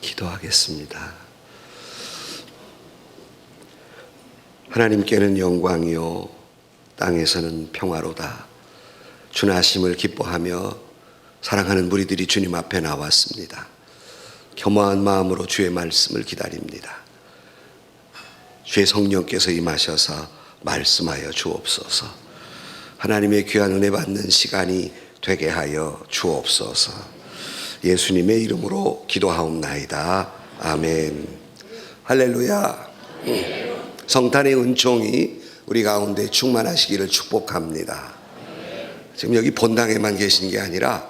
기도하겠습니다. 하나님께는 영광이요 땅에서는 평화로다. 주나심을 기뻐하며 사랑하는 무리들이 주님 앞에 나왔습니다. 겸허한 마음으로 주의 말씀을 기다립니다. 주의 성령께서 임하셔서 말씀하여 주옵소서. 하나님의 귀한 은혜 받는 시간이 되게 하여 주옵소서. 예수님의 이름으로 기도하옵나이다. 아멘. 할렐루야. 성탄의 은총이 우리 가운데 충만하시기를 축복합니다. 지금 여기 본당에만 계신 게 아니라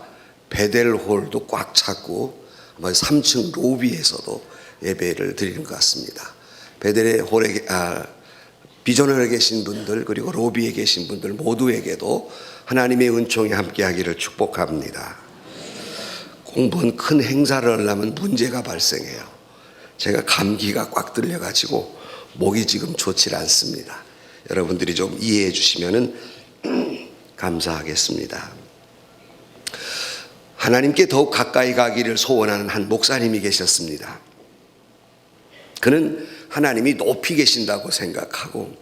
베델홀도 꽉 찼고 3층 로비에서도 예배를 드리는 것 같습니다. 베델홀에 비전홀에 계신 분들 그리고 로비에 계신 분들 모두에게도 하나님의 은총이 함께하기를 축복합니다. 공부는 큰 행사를 하려면 문제가 발생해요. 제가 감기가 꽉 들려가지고 목이 지금 좋지 않습니다. 여러분들이 좀 이해해 주시면 감사하겠습니다. 하나님께 더욱 가까이 가기를 소원하는 한 목사님이 계셨습니다. 그는 하나님이 높이 계신다고 생각하고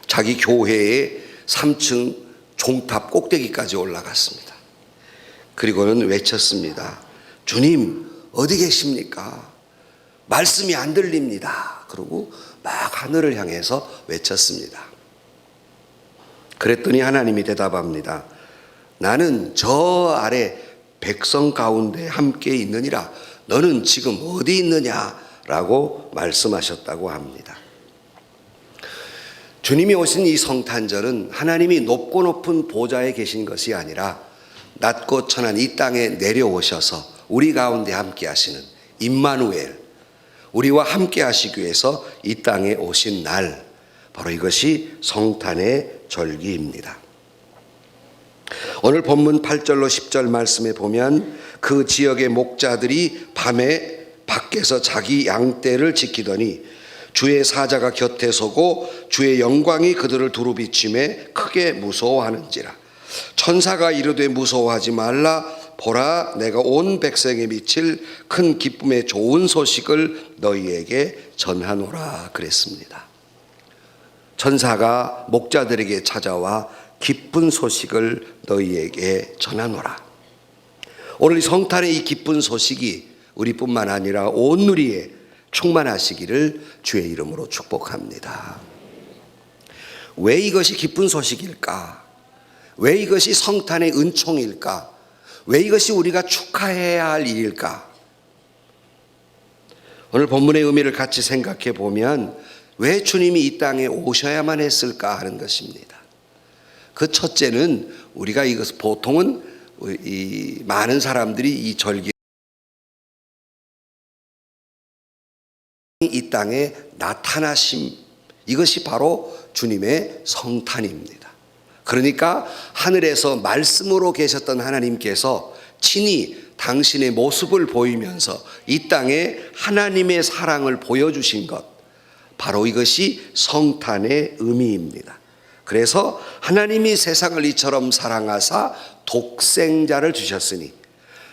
자기 교회의 3층 종탑 꼭대기까지 올라갔습니다. 그리고는 외쳤습니다. 주님 어디 계십니까? 말씀이 안 들립니다. 그러고 막 하늘을 향해서 외쳤습니다. 그랬더니 하나님이 대답합니다. 나는 저 아래 백성 가운데 함께 있느니라. 너는 지금 어디 있느냐라고 말씀하셨다고 합니다. 주님이 오신 이 성탄절은 하나님이 높고 높은 보좌에 계신 것이 아니라 낮고 천한 이 땅에 내려오셔서 우리 가운데 함께 하시는 임마누엘, 우리와 함께 하시기 위해서 이 땅에 오신 날, 바로 이것이 성탄의 절기입니다. 오늘 본문 8절로 10절 말씀에 보면 그 지역의 목자들이 밤에 밖에서 자기 양떼를 지키더니 주의 사자가 곁에 서고 주의 영광이 그들을 두루 비추매 크게 무서워하는지라. 천사가 이르되 무서워하지 말라. 보라, 내가 온 백성에 미칠 큰 기쁨의 좋은 소식을 너희에게 전하노라 그랬습니다. 천사가 목자들에게 찾아와 기쁜 소식을 너희에게 전하노라. 오늘 성탄의 이 기쁜 소식이 우리뿐만 아니라 온 누리에 충만하시기를 주의 이름으로 축복합니다. 왜 이것이 기쁜 소식일까? 왜 이것이 성탄의 은총일까? 왜 이것이 우리가 축하해야 할 일일까? 오늘 본문의 의미를 같이 생각해 보면 왜 주님이 이 땅에 오셔야만 했을까 하는 것입니다. 그 첫째는 우리가 이것 보통은 이 많은 사람들이 이 절기 이 땅에 나타나심, 이것이 바로 주님의 성탄입니다. 그러니까 하늘에서 말씀으로 계셨던 하나님께서 친히 당신의 모습을 보이면서 이 땅에 하나님의 사랑을 보여주신 것, 바로 이것이 성탄의 의미입니다. 그래서 하나님이 세상을 이처럼 사랑하사 독생자를 주셨으니,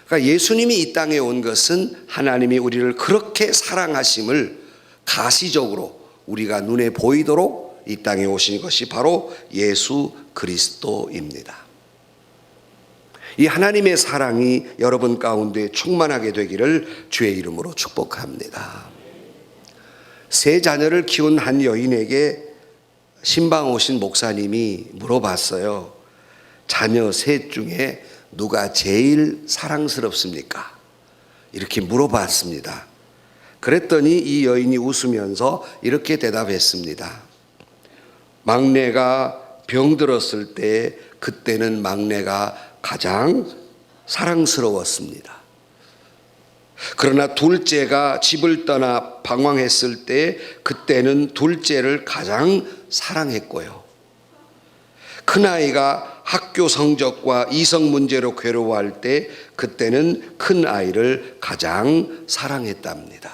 그러니까 예수님이 이 땅에 온 것은 하나님이 우리를 그렇게 사랑하심을 가시적으로 우리가 눈에 보이도록 이 땅에 오신 것이 바로 예수 그리스도입니다. 이 하나님의 사랑이 여러분 가운데 충만하게 되기를 주의 이름으로 축복합니다. 세 자녀를 키운 한 여인에게 신방 오신 목사님이 물어봤어요. 자녀 셋 중에 누가 제일 사랑스럽습니까? 이렇게 물어봤습니다. 그랬더니 이 여인이 웃으면서 이렇게 대답했습니다. 막내가 병들었을 때 그때는 막내가 가장 사랑스러웠습니다. 그러나 둘째가 집을 떠나 방황했을 때 그때는 둘째를 가장 사랑했고요. 큰아이가 학교 성적과 이성 문제로 괴로워할 때 그때는 큰아이를 가장 사랑했답니다.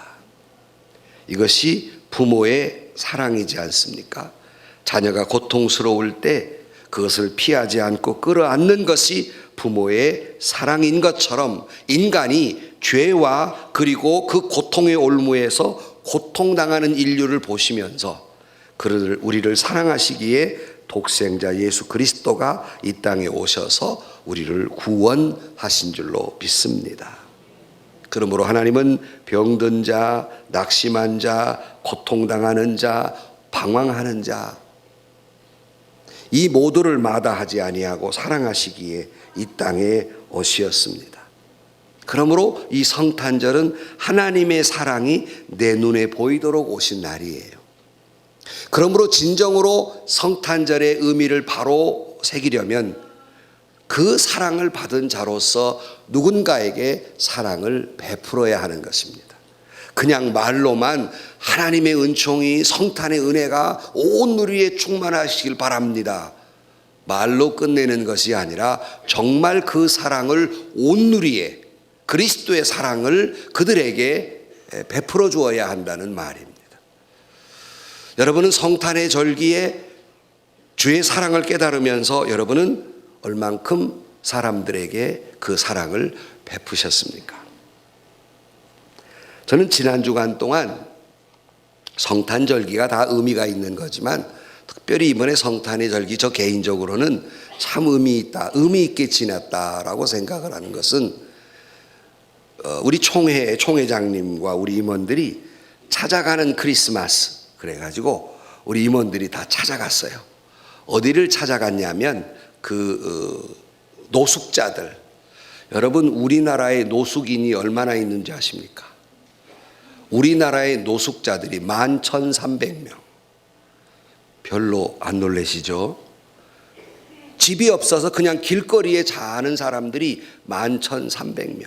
이것이 부모의 사랑이지 않습니까? 자녀가 고통스러울 때 그것을 피하지 않고 끌어안는 것이 부모의 사랑인 것처럼 인간이 죄와 그리고 그 고통의 올무에서 고통당하는 인류를 보시면서 우리를 사랑하시기에 독생자 예수 그리스도가 이 땅에 오셔서 우리를 구원하신 줄로 믿습니다. 그러므로 하나님은 병든 자, 낙심한 자, 고통당하는 자, 방황하는 자, 이 모두를 마다하지 아니하고 사랑하시기에 이 땅에 오셨습니다. 그러므로 이 성탄절은 하나님의 사랑이 내 눈에 보이도록 오신 날이에요. 그러므로 진정으로 성탄절의 의미를 바로 새기려면 그 사랑을 받은 자로서 누군가에게 사랑을 베풀어야 하는 것입니다. 그냥 말로만 하나님의 은총이, 성탄의 은혜가 온 누리에 충만하시길 바랍니다, 말로 끝내는 것이 아니라 정말 그 사랑을 온 누리에, 그리스도의 사랑을 그들에게 베풀어 주어야 한다는 말입니다. 여러분은 성탄의 절기에 주의 사랑을 깨달으면서 여러분은 얼만큼 사람들에게 그 사랑을 베푸셨습니까? 저는 지난 주간 동안 성탄절기가 다 의미가 있는 거지만 특별히 이번에 성탄의 절기 저 개인적으로는 참 의미 있다, 의미 있게 지냈다라고 생각을 하는 것은 우리 총회장님과 우리 임원들이 찾아가는 크리스마스, 그래가지고 우리 임원들이 다 찾아갔어요. 어디를 찾아갔냐면 노숙자들, 여러분 우리나라에 노숙인이 얼마나 있는지 아십니까? 우리나라의 노숙자들이 11,300명. 별로 안 놀라시죠? 집이 없어서 그냥 길거리에 자는 사람들이 11,300명.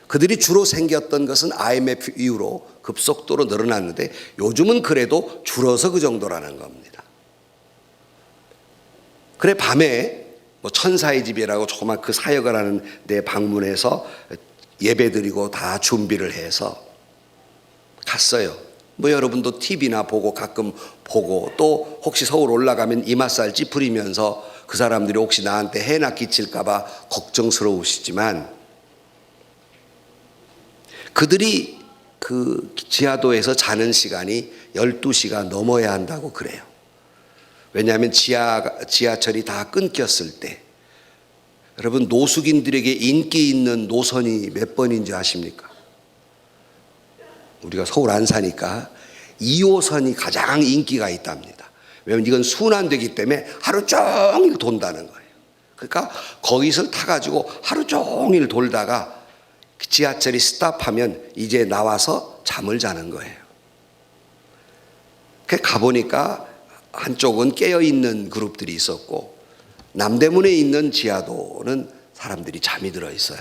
그들이 주로 생겼던 것은 IMF 이후로 급속도로 늘어났는데 요즘은 그래도 줄어서 그 정도라는 겁니다. 그래 밤에 천사의 집이라고 조그만 그 사역을 하는 데 방문해서 예배드리고 다 준비를 해서 갔어요. 여러분도 TV나 보고 가끔 보고 또 혹시 서울 올라가면 이맛살 찌푸리면서 그 사람들이 혹시 나한테 해나 끼칠까봐 걱정스러우시지만 그들이 그 지하도에서 자는 시간이 12시가 넘어야 한다고 그래요. 왜냐하면 지하철이 다 끊겼을 때, 여러분 노숙인들에게 인기 있는 노선이 몇 번인지 아십니까? 우리가 서울 안 사니까 2호선이 가장 인기가 있답니다. 왜냐하면 이건 순환되기 때문에 하루 종일 돈다는 거예요. 그러니까 거기서 타가지고 하루 종일 돌다가 지하철이 스탑하면 이제 나와서 잠을 자는 거예요. 가보니까 한쪽은 깨어있는 그룹들이 있었고 남대문에 있는 지하도는 사람들이 잠이 들어 있어요.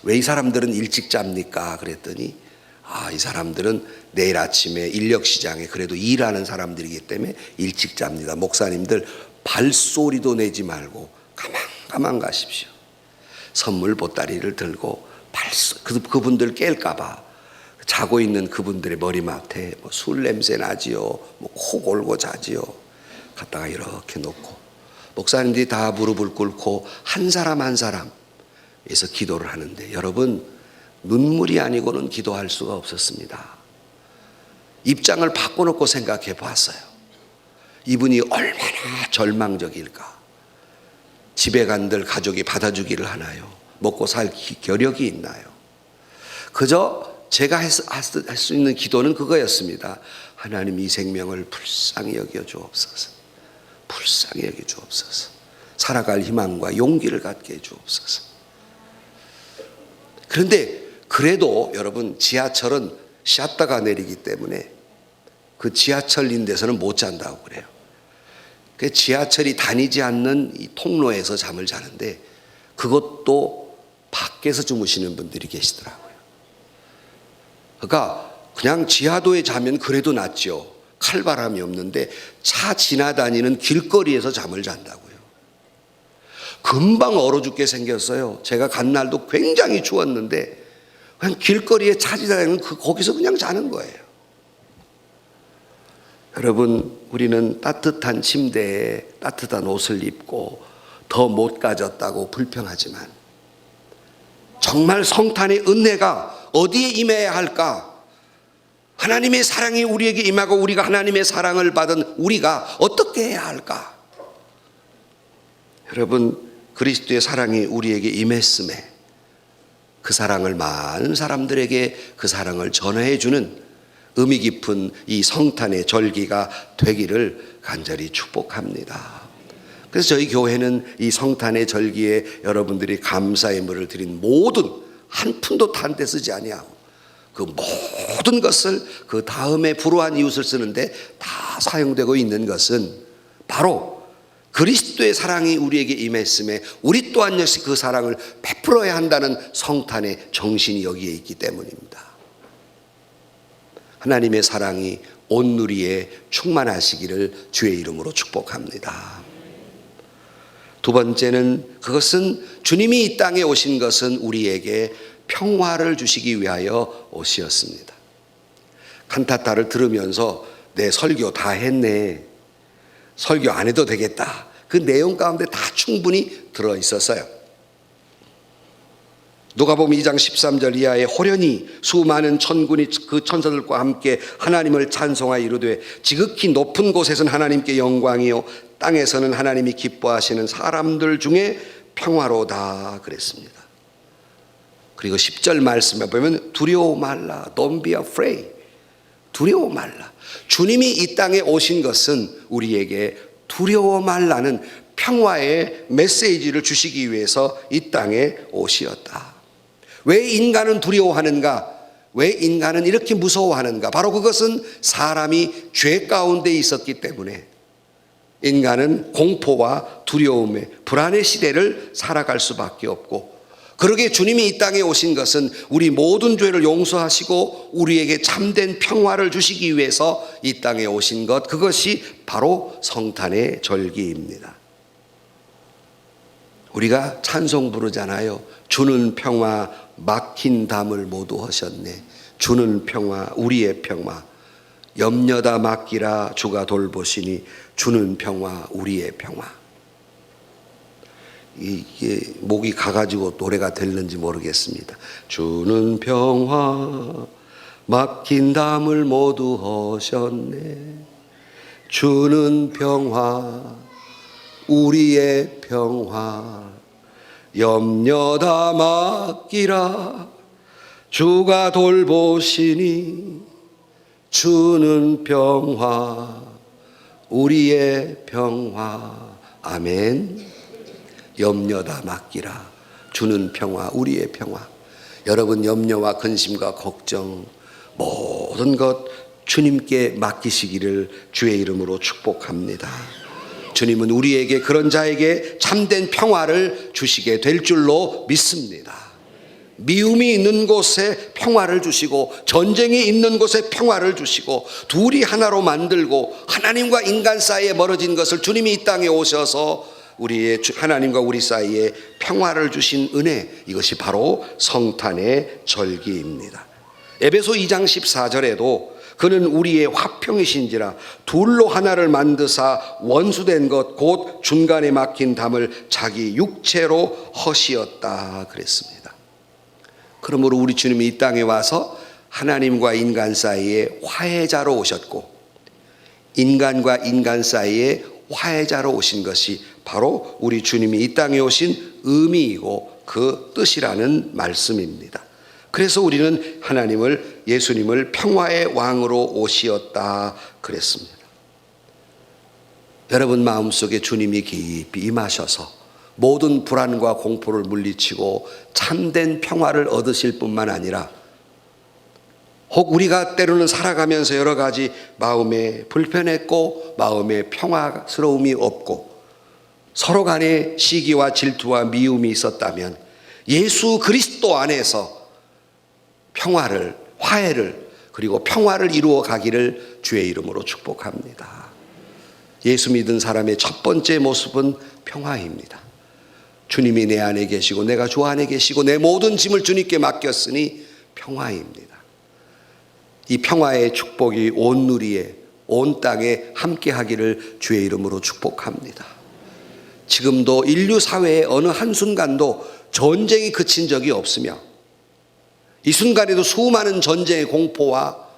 왜 이 사람들은 일찍 잡니까? 그랬더니 이 사람들은 내일 아침에 인력시장에 그래도 일하는 사람들이기 때문에 일찍 잡니다. 목사님들 발소리도 내지 말고 가만 가십시오. 선물 보따리를 들고 그분들 깰까봐 자고 있는 그분들의 머리맡에 술 냄새 나지요, 코 골고 자지요. 갖다가 이렇게 놓고 목사님들이 다 무릎을 꿇고 한 사람 한 사람에서 기도를 하는데 여러분 눈물이 아니고는 기도할 수가 없었습니다. 입장을 바꿔놓고 생각해 봤어요. 이분이 얼마나 절망적일까. 집에 간들 가족이 받아주기를 하나요? 먹고 살 겨력이 있나요? 그저 제가 할 수 있는 기도는 그거였습니다. 하나님 이 생명을 불쌍히 여겨 주옵소서. 불쌍히 여겨 주옵소서. 살아갈 희망과 용기를 갖게 해 주옵소서. 그런데 그래도 여러분 지하철은 쉬었다가 내리기 때문에 그 지하철인 데서는 못 잔다고 그래요. 그 지하철이 다니지 않는 이 통로에서 잠을 자는데 그것도 밖에서 주무시는 분들이 계시더라고요. 그러니까 그냥 지하도에 자면 그래도 낫죠. 칼바람이 없는데 차 지나다니는 길거리에서 잠을 잔다고요. 금방 얼어 죽게 생겼어요. 제가 간 날도 굉장히 추웠는데 그냥 길거리에 차 지나다니는 거기서 그냥 자는 거예요. 여러분 우리는 따뜻한 침대에 따뜻한 옷을 입고 더 못 가졌다고 불평하지만 정말 성탄의 은혜가 어디에 임해야 할까? 하나님의 사랑이 우리에게 임하고 우리가 하나님의 사랑을 받은 우리가 어떻게 해야 할까? 여러분, 그리스도의 사랑이 우리에게 임했음에 그 사랑을 많은 사람들에게 그 사랑을 전해 주는 의미 깊은 이 성탄의 절기가 되기를 간절히 축복합니다. 그래서 저희 교회는 이 성탄의 절기에 여러분들이 감사의 물을 드린 모든 한 푼도 딴 데 쓰지 아니하고 그 모든 것을 그 다음에 불우한 이웃을 쓰는데 다 사용되고 있는 것은 바로 그리스도의 사랑이 우리에게 임했음에 우리 또한 역시 그 사랑을 베풀어야 한다는 성탄의 정신이 여기에 있기 때문입니다. 하나님의 사랑이 온 누리에 충만하시기를 주의 이름으로 축복합니다. 두 번째는 그것은 주님이 이 땅에 오신 것은 우리에게 평화를 주시기 위하여 오셨습니다. 칸타타를 들으면서 내 설교 다 했네, 설교 안 해도 되겠다, 그 내용 가운데 다 충분히 들어있었어요. 누가복음 2장 13절 이하에 호련히 수많은 천군이 그 천사들과 함께 하나님을 찬송하여 이르되 지극히 높은 곳에서는 하나님께 영광이요 땅에서는 하나님이 기뻐하시는 사람들 중에 평화로다 그랬습니다. 그리고 10절 말씀에 보면 두려워 말라, Don't be afraid. 두려워 말라. 주님이 이 땅에 오신 것은 우리에게 두려워 말라는 평화의 메시지를 주시기 위해서 이 땅에 오시었다. 왜 인간은 두려워하는가? 왜 인간은 이렇게 무서워하는가? 바로 그것은 사람이 죄 가운데 있었기 때문에 인간은 공포와 두려움의 불안의 시대를 살아갈 수밖에 없고, 그러기에 주님이 이 땅에 오신 것은 우리 모든 죄를 용서하시고 우리에게 참된 평화를 주시기 위해서 이 땅에 오신 것, 그것이 바로 성탄의 절기입니다. 우리가 찬송 부르잖아요. 주는 평화 막힌 담을 모두 하셨네. 주는 평화 우리의 평화 염려다 맡기라 주가 돌보시니 주는 평화 우리의 평화. 이게 목이 가가지고 노래가 될는지 모르겠습니다. 주는 평화 막힌 담을 모두 하셨네. 주는 평화 우리의 평화 염려 다 맡기라 주가 돌보시니 주는 평화 우리의 평화. 아멘. 염려 다 맡기라 주는 평화 우리의 평화. 여러분 염려와 근심과 걱정 모든 것 주님께 맡기시기를 주의 이름으로 축복합니다. 주님은 우리에게 그런 자에게 참된 평화를 주시게 될 줄로 믿습니다. 미움이 있는 곳에 평화를 주시고 전쟁이 있는 곳에 평화를 주시고 둘이 하나로 만들고 하나님과 인간 사이에 멀어진 것을 주님이 이 땅에 오셔서 우리의 하나님과 우리 사이에 평화를 주신 은혜, 이것이 바로 성탄의 절기입니다. 에베소 2장 14절에도 그는 우리의 화평이신지라 둘로 하나를 만드사 원수된 것 곧 중간에 막힌 담을 자기 육체로 허시었다 그랬습니다. 그러므로 우리 주님이 이 땅에 와서 하나님과 인간 사이에 화해자로 오셨고 인간과 인간 사이에 화해자로 오신 것이 바로 우리 주님이 이 땅에 오신 의미이고 그 뜻이라는 말씀입니다. 그래서 우리는 하나님을, 예수님을 평화의 왕으로 오시었다 그랬습니다. 여러분 마음속에 주님이 깊이 임하셔서 모든 불안과 공포를 물리치고 참된 평화를 얻으실 뿐만 아니라 혹 우리가 때로는 살아가면서 여러 가지 마음에 불편했고 마음에 평화스러움이 없고 서로 간에 시기와 질투와 미움이 있었다면 예수 그리스도 안에서 평화를, 화해를, 그리고 평화를 이루어 가기를 주의 이름으로 축복합니다. 예수 믿은 사람의 첫 번째 모습은 평화입니다. 주님이 내 안에 계시고 내가 주 안에 계시고 내 모든 짐을 주님께 맡겼으니 평화입니다. 이 평화의 축복이 온 누리에 온 땅에 함께 하기를 주의 이름으로 축복합니다. 지금도 인류 사회의 어느 한순간도 전쟁이 그친 적이 없으며 이 순간에도 수많은 전쟁의 공포와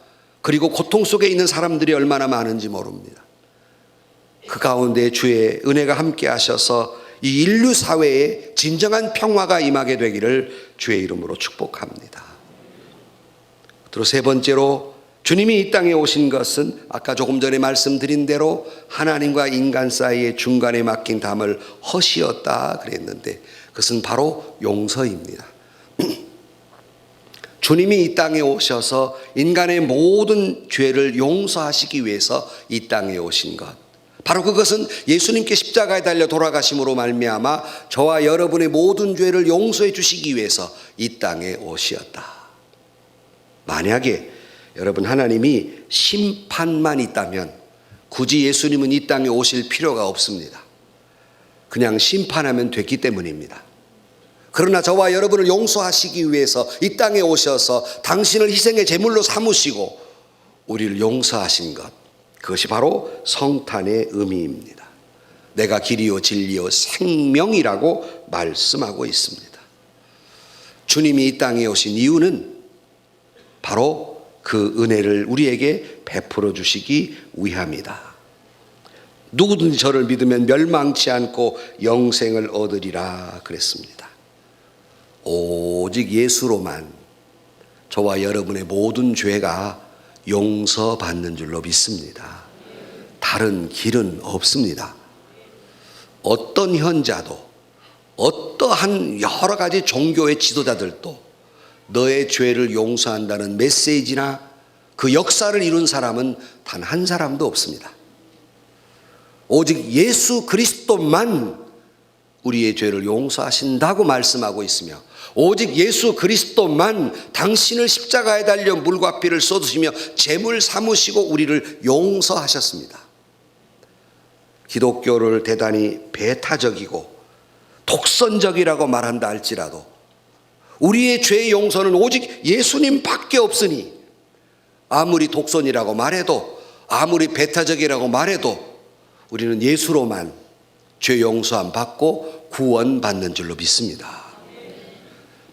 그리고 고통 속에 있는 사람들이 얼마나 많은지 모릅니다. 그 가운데 주의 은혜가 함께 하셔서 이 인류 사회에 진정한 평화가 임하게 되기를 주의 이름으로 축복합니다. 또 세 번째로 주님이 이 땅에 오신 것은 아까 조금 전에 말씀드린 대로 하나님과 인간 사이의 중간에 막힌 담을 허시었다 그랬는데 그것은 바로 용서입니다. 주님이 이 땅에 오셔서 인간의 모든 죄를 용서하시기 위해서 이 땅에 오신 것, 바로 그것은 예수님께 십자가에 달려 돌아가심으로 말미암아 저와 여러분의 모든 죄를 용서해 주시기 위해서 이 땅에 오셨다. 만약에 여러분 하나님이 심판만 있다면 굳이 예수님은 이 땅에 오실 필요가 없습니다. 그냥 심판하면 됐기 때문입니다. 그러나 저와 여러분을 용서하시기 위해서 이 땅에 오셔서 당신을 희생의 제물로 삼으시고 우리를 용서하신 것, 그것이 바로 성탄의 의미입니다. 내가 길이요 진리요 생명이라고 말씀하고 있습니다. 주님이 이 땅에 오신 이유는 바로 그 은혜를 우리에게 베풀어 주시기 위함이다. 누구든지 저를 믿으면 멸망치 않고 영생을 얻으리라 그랬습니다. 오직 예수로만 저와 여러분의 모든 죄가 용서받는 줄로 믿습니다. 다른 길은 없습니다. 어떤 현자도 어떠한 여러 가지 종교의 지도자들도 너의 죄를 용서한다는 메시지나 그 역사를 이룬 사람은 단 한 사람도 없습니다. 오직 예수 그리스도만 우리의 죄를 용서하신다고 말씀하고 있으며 오직 예수 그리스도만 당신을 십자가에 달려 물과 피를 쏟으시며 제물 삼으시고 우리를 용서하셨습니다. 기독교를 대단히 배타적이고 독선적이라고 말한다 할지라도 우리의 죄의 용서는 오직 예수님밖에 없으니 아무리 독선이라고 말해도 아무리 배타적이라고 말해도 우리는 예수로만 죄 용서함 받고 구원받는 줄로 믿습니다.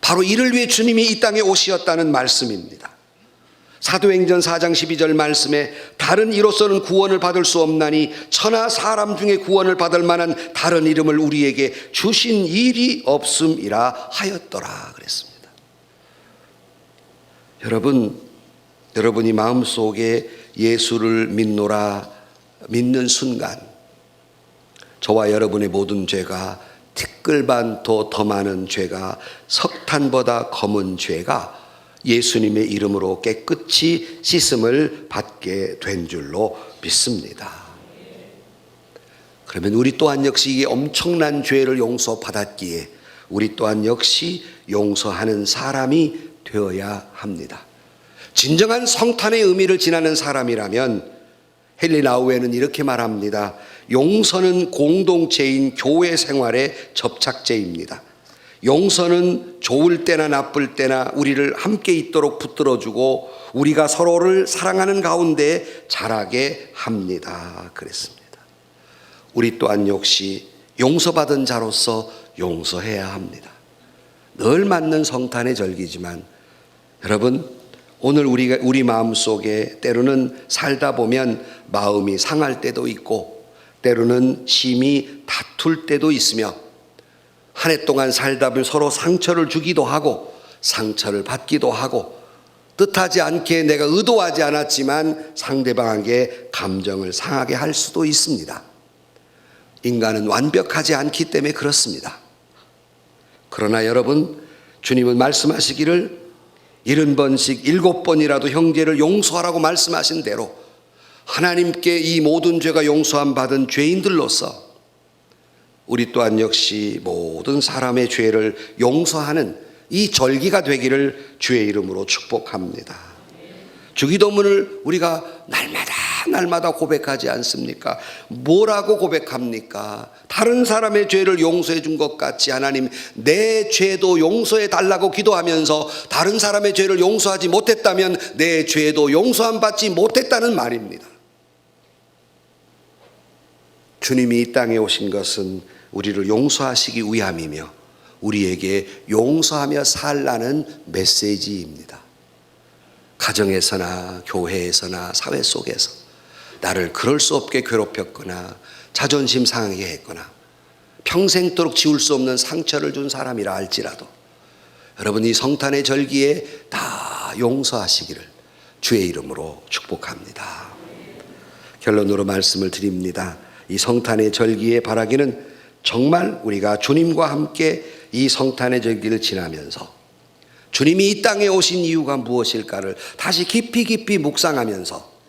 바로 이를 위해 주님이 이 땅에 오시었다는 말씀입니다. 사도행전 4장 12절 말씀에 다른 이로서는 구원을 받을 수 없나니 천하 사람 중에 구원을 받을 만한 다른 이름을 우리에게 주신 일이 없음이라 하였더라 그랬습니다. 여러분이 마음속에 예수를 믿는 순간 저와 여러분의 모든 죄가 티끌반도 더 많은 죄가 석탄보다 검은 죄가 예수님의 이름으로 깨끗이 씻음을 받게 된 줄로 믿습니다. 그러면 우리 또한 역시 이게 엄청난 죄를 용서받았기에 우리 또한 역시 용서하는 사람이 되어야 합니다. 진정한 성탄의 의미를 지나는 사람이라면 헨리 나우에는 이렇게 말합니다. 용서는 공동체인 교회 생활의 접착제입니다. 용서는 좋을 때나 나쁠 때나 우리를 함께 있도록 붙들어주고 우리가 서로를 사랑하는 가운데 자라게 합니다 그랬습니다. 우리 또한 역시 용서받은 자로서 용서해야 합니다. 늘 맞는 성탄의 절기지만 여러분 오늘 우리 마음속에 때로는 살다 보면 마음이 상할 때도 있고 때로는 심히 다툴 때도 있으며 한 해 동안 살다 보면 서로 상처를 주기도 하고 상처를 받기도 하고 뜻하지 않게 내가 의도하지 않았지만 상대방에게 감정을 상하게 할 수도 있습니다. 인간은 완벽하지 않기 때문에 그렇습니다. 그러나 여러분 주님은 말씀하시기를 70번씩 7번이라도 형제를 용서하라고 말씀하신 대로 하나님께 이 모든 죄가 용서함 받은 죄인들로서 우리 또한 역시 모든 사람의 죄를 용서하는 이 절기가 되기를 주의 이름으로 축복합니다. 주기도문을 우리가 날마다 고백하지 않습니까? 뭐라고 고백합니까? 다른 사람의 죄를 용서해 준 것 같이 하나님 내 죄도 용서해 달라고 기도하면서 다른 사람의 죄를 용서하지 못했다면 내 죄도 용서함 받지 못했다는 말입니다. 주님이 이 땅에 오신 것은 우리를 용서하시기 위함이며 우리에게 용서하며 살라는 메시지입니다. 가정에서나 교회에서나 사회 속에서 나를 그럴 수 없게 괴롭혔거나 자존심 상하게 했거나 평생도록 지울 수 없는 상처를 준 사람이라 할지라도 여러분 이 성탄의 절기에 다 용서하시기를 주의 이름으로 축복합니다. 결론으로 말씀을 드립니다. 이 성탄의 절기에 바라기는 정말 우리가 주님과 함께 이 성탄의 절기를 지나면서 주님이 이 땅에 오신 이유가 무엇일까를 다시 깊이 묵상하면서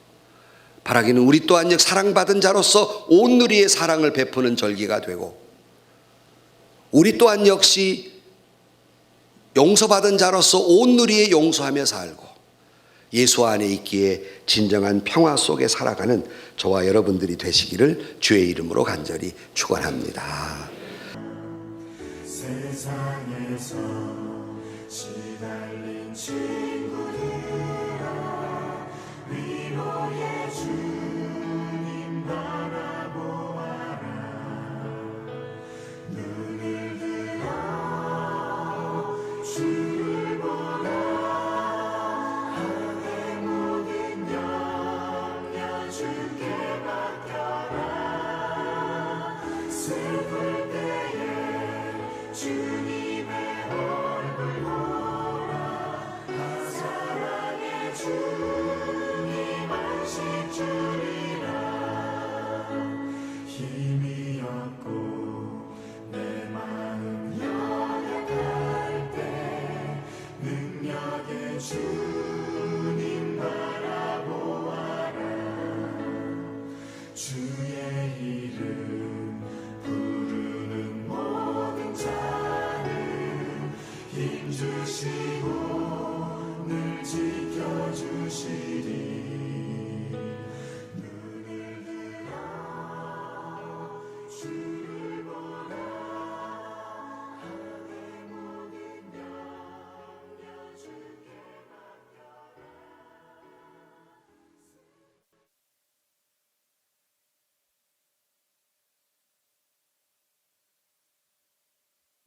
바라기는 우리 또한 사랑받은 자로서 온누리의 사랑을 베푸는 절기가 되고 우리 또한 역시 용서받은 자로서 온누리에 용서하며 살고 예수 안에 있기에 진정한 평화 속에 살아가는 저와 여러분들이 되시기를 주의 이름으로 간절히 축원합니다. 세상에서 시달린 친구들아 위로의 주